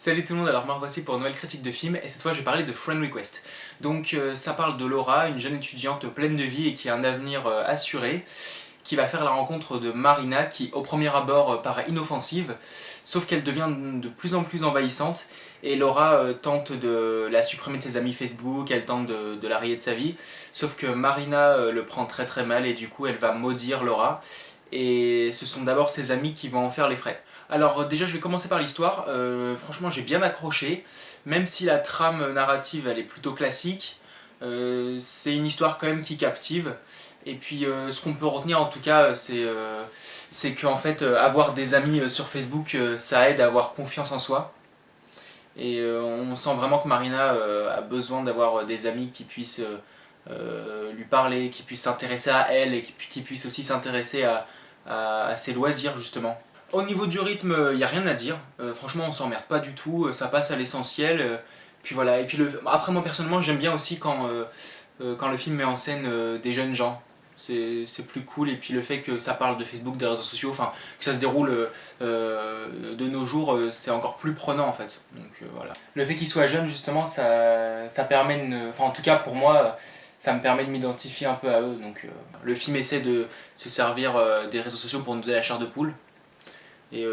Salut tout le monde, alors me voici pour une nouvelle critique de film et cette fois je vais parler de Friend Request. Donc ça parle de Laura, une jeune étudiante pleine de vie et qui a un avenir assuré, qui va faire la rencontre de Marina qui au premier abord paraît inoffensive, sauf qu'elle devient de plus en plus envahissante et Laura tente de la supprimer de ses amis Facebook, elle tente de la rayer de sa vie, sauf que Marina le prend très très mal et du coup elle va maudire Laura et ce sont d'abord ses amis qui vont en faire les frais. Alors déjà je vais commencer par l'histoire, franchement j'ai bien accroché, même si la trame narrative elle est plutôt classique, c'est une histoire quand même qui captive, et puis ce qu'on peut retenir en tout cas c'est qu'en fait avoir des amis sur Facebook ça aide à avoir confiance en soi, et on sent vraiment que Marina a besoin d'avoir des amis qui puissent lui parler, qui puissent s'intéresser à elle et qui puissent aussi s'intéresser à ses loisirs justement. Au niveau du rythme, il n'y a rien à dire. Franchement, on s'emmerde pas du tout. Ça passe à l'essentiel. Puis voilà. Et puis après, moi personnellement, j'aime bien aussi quand le film met en scène des jeunes gens. C'est plus cool. Et puis le fait que ça parle de Facebook, des réseaux sociaux, enfin que ça se déroule de nos jours, c'est encore plus prenant en fait. Donc voilà. Le fait qu'ils soient jeunes, justement, ça permet, enfin en tout cas pour moi, ça me permet de m'identifier un peu à eux. Donc le film essaie de se servir des réseaux sociaux pour nous donner la chair de poule. Et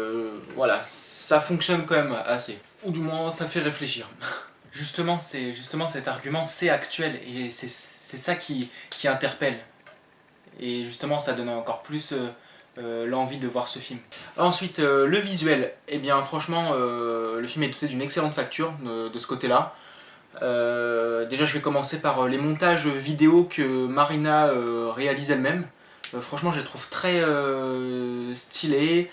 voilà, ça fonctionne quand même assez. Ou du moins, ça fait réfléchir. Justement, cet argument, c'est actuel. Et c'est ça qui interpelle. Et justement, ça donne encore plus l'envie de voir ce film. Ensuite, le visuel. Eh bien, franchement, le film est doté d'une excellente facture de ce côté-là. Déjà, je vais commencer par les montages vidéo que Marina réalise elle-même. Franchement, je les trouve très stylés.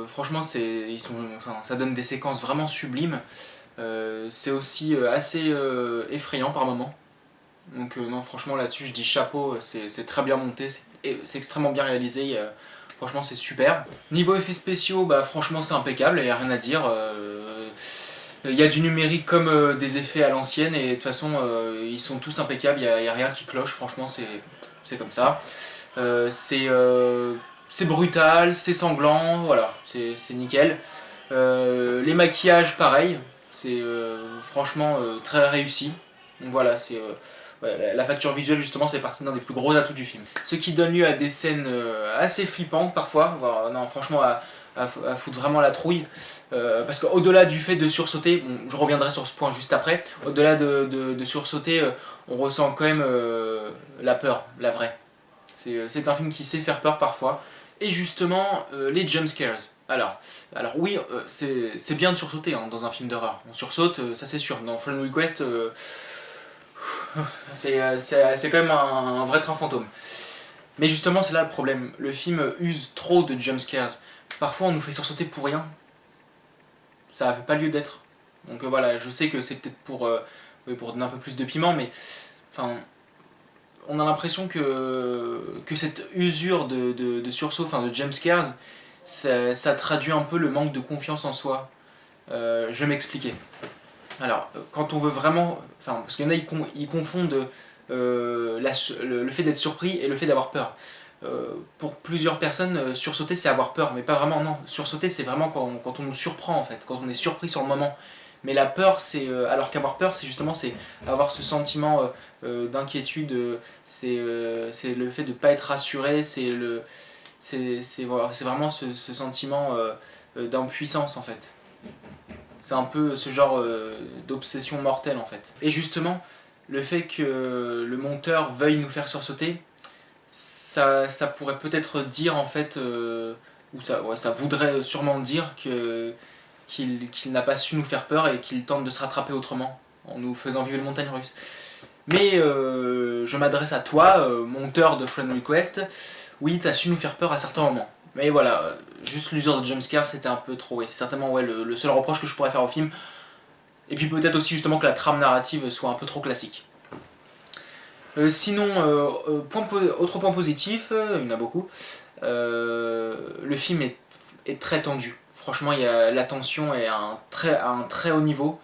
Franchement, enfin, ça donne des séquences vraiment sublimes. C'est aussi assez effrayant par moments. Donc non, franchement là-dessus je dis chapeau, c'est très bien monté, c'est extrêmement bien réalisé, franchement c'est super. Niveau effets spéciaux, bah franchement c'est impeccable, il n'y a rien à dire. Il y a du numérique comme des effets à l'ancienne et de toute façon ils sont tous impeccables, il n'y a rien qui cloche, franchement c'est comme ça. C'est brutal, c'est sanglant, voilà, c'est nickel. Les maquillages, pareil, c'est franchement très réussi. Donc voilà, ouais, la facture visuelle justement, c'est partie d'un des plus gros atouts du film. Ce qui donne lieu à des scènes assez flippantes parfois, voire, non franchement à foutre vraiment la trouille. Parce qu'au-delà du fait de sursauter, bon, je reviendrai sur ce point juste après, au-delà de sursauter, on ressent quand même la peur, la vraie. C'est un film qui sait faire peur parfois. Et justement, les jumpscares. Alors oui, c'est bien de sursauter hein, dans un film d'horreur. On sursaute, ça c'est sûr. Dans Friend Request, c'est quand même un vrai train fantôme. Mais justement, c'est là le problème. Le film use trop de jumpscares. Parfois, on nous fait sursauter pour rien. Ça n'a pas lieu d'être. Donc voilà, je sais que c'est peut-être pour donner un peu plus de piment, mais enfin, on a l'impression que cette usure de sursaut, enfin de jumpscares, ça traduit un peu le manque de confiance en soi. Je vais m'expliquer. Alors, quand on veut vraiment... Enfin, parce qu'il y en a, ils confondent le fait d'être surpris et le fait d'avoir peur. Pour plusieurs personnes, sursauter c'est avoir peur, mais pas vraiment, non. Sursauter c'est vraiment quand on nous surprend en fait, quand on est surpris sur le moment. Mais la peur, c'est alors qu'avoir peur, c'est justement c'est avoir ce sentiment d'inquiétude, c'est le fait de ne pas être rassuré, c'est vraiment ce sentiment d'impuissance en fait. C'est un peu ce genre d'obsession mortelle en fait. Et justement, le fait que le monteur veuille nous faire sursauter, ça pourrait peut-être dire en fait, ou ça voudrait sûrement dire qu'il n'a pas su nous faire peur et qu'il tente de se rattraper autrement en nous faisant vivre les montagnes russes. Mais je m'adresse à toi, monteur de Friend Request. Oui, t'as su nous faire peur à certains moments. Mais voilà, juste l'usure de jumpscare c'était un peu trop. Et c'est certainement ouais, le seul reproche que je pourrais faire au film. Et puis peut-être aussi justement que la trame narrative soit un peu trop classique. Sinon, autre point positif, il y en a beaucoup. Le film est très tendu. Franchement, la tension est à un très haut niveau.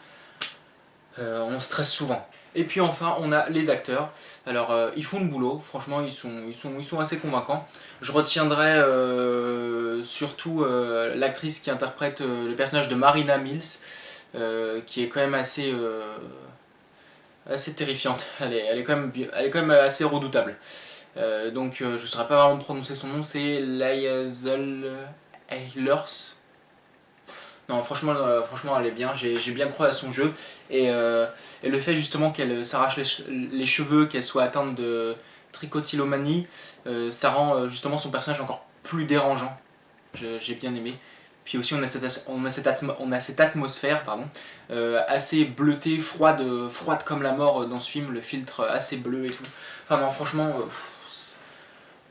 On stresse souvent. Et puis enfin, on a les acteurs. Alors, ils font le boulot. Franchement, ils sont assez convaincants. Je retiendrai surtout l'actrice qui interprète le personnage de Marina Mills. qui est quand même assez terrifiante. Elle est quand même assez redoutable. Donc je ne saurais pas vraiment prononcer son nom, c'est Liesl Ehlers. Non, franchement, elle est bien. J'ai bien cru à son jeu. Et le fait justement qu'elle s'arrache les cheveux, qu'elle soit atteinte de trichotillomanie, ça rend justement son personnage encore plus dérangeant. J'ai bien aimé. Puis aussi, on a cette atmosphère pardon, assez bleutée, froide comme la mort dans ce film, le filtre assez bleu et tout. Enfin, non, franchement,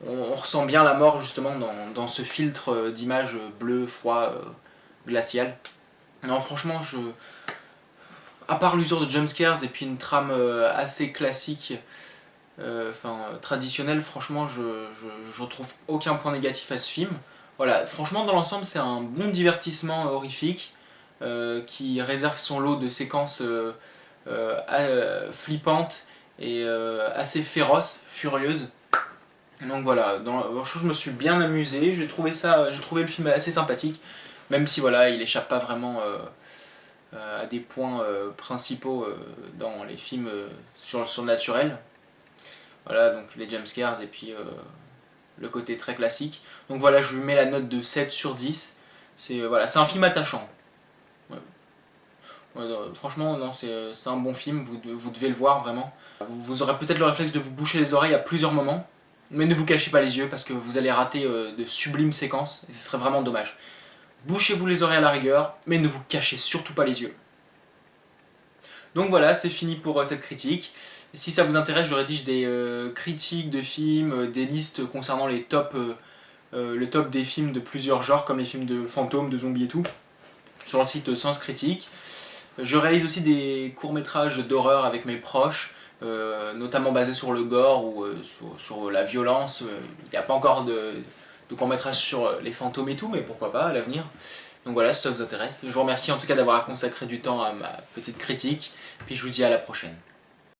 on ressent bien la mort justement dans ce filtre d'image bleu, froid, glacial. Non, franchement, à part l'usure de jumpscares et puis une trame assez classique, traditionnelle, franchement, je retrouve aucun point négatif à ce film. Voilà, franchement, dans l'ensemble, c'est un bon divertissement horrifique qui réserve son lot de séquences flippantes et assez féroces, furieuses. Donc voilà, je me suis bien amusé, j'ai trouvé le film assez sympathique, même si voilà, il échappe pas vraiment à des points principaux dans les films sur le surnaturel. Voilà, donc les jumpscares et puis le côté très classique. Donc voilà, je lui mets la note de 7 sur 10. C'est un film attachant. Ouais. Ouais, franchement, non, c'est un bon film, vous devez le voir vraiment. Vous aurez peut-être le réflexe de vous boucher les oreilles à plusieurs moments, mais ne vous cachez pas les yeux parce que vous allez rater de sublimes séquences et ce serait vraiment dommage. Bouchez-vous les oreilles à la rigueur, mais ne vous cachez surtout pas les yeux. Donc voilà, c'est fini pour cette critique. Si ça vous intéresse, je rédige des critiques de films, des listes concernant le top des films de plusieurs genres, comme les films de fantômes, de zombies et tout, sur le site Sens Critique. Je réalise aussi des courts-métrages d'horreur avec mes proches, notamment basés sur le gore ou sur la violence. Il n'y a pas encore de courts-métrages sur les fantômes et tout, mais pourquoi pas à l'avenir. Donc voilà, si ça vous intéresse. Je vous remercie en tout cas d'avoir consacré du temps à ma petite critique, puis je vous dis à la prochaine.